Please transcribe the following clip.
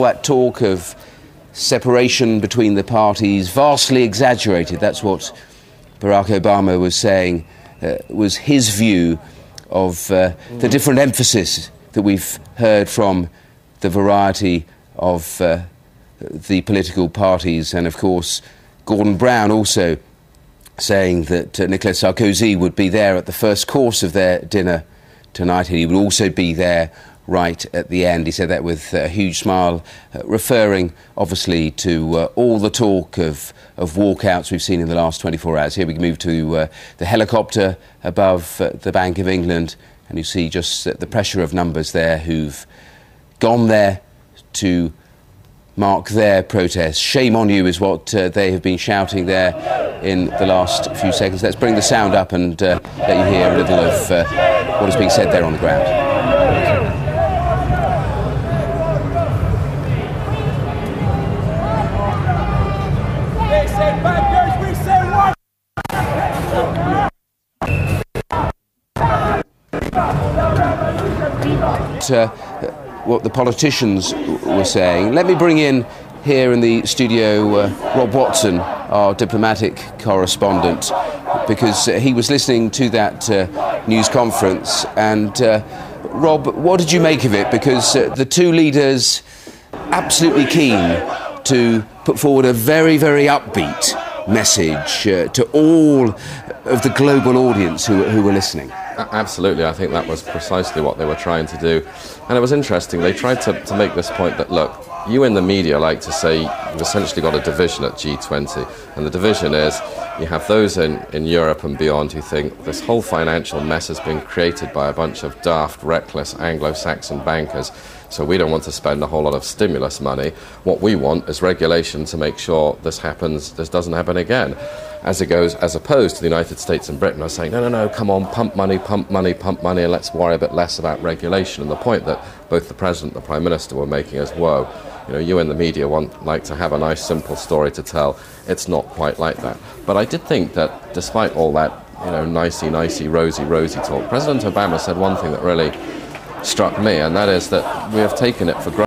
that talk of separation between the parties vastly exaggerated. That's what Barack Obama was saying was his view of the different emphasis that we've heard from the variety of the political parties, and of course Gordon Brown also saying that Nicolas Sarkozy would be there at the first course of their dinner tonight, and he would also be there right at the end. He said that with a huge smile, referring obviously to all the talk of walkouts we've seen in the last 24 hours. Here we move to the helicopter above the Bank of England, and you see just the pressure of numbers there who've gone there to mark their protest. Shame on you is what they have been shouting there in the last few seconds. Let's bring the sound up and let you hear a little of what is being said there on the ground. What the politicians were saying. Let me bring in here in the studio Rob Watson, our diplomatic correspondent, because he was listening to that news conference. And Rob, what did you make of it? Because the two leaders absolutely keen to put forward a very, very upbeat message to all of the global audience who were listening. Absolutely, I think that was precisely what they were trying to do. And it was interesting, they tried to make this point that, look, you in the media like to say you've essentially got a division at G20, and the division is you have those in Europe and beyond who think this whole financial mess has been created by a bunch of daft, reckless Anglo-Saxon bankers, so we don't want to spend a whole lot of stimulus money. What we want is regulation to make sure this doesn't happen again. As opposed to the United States and Britain are saying, no, come on, pump money, and let's worry a bit less about regulation. And the point that both the President and the Prime Minister were making is, whoa, you in the media like to have a nice, simple story to tell. It's not quite like that. But I did think that despite all that, nicey, rosy talk, President Obama said one thing that really struck me, and that is that we have taken it for granted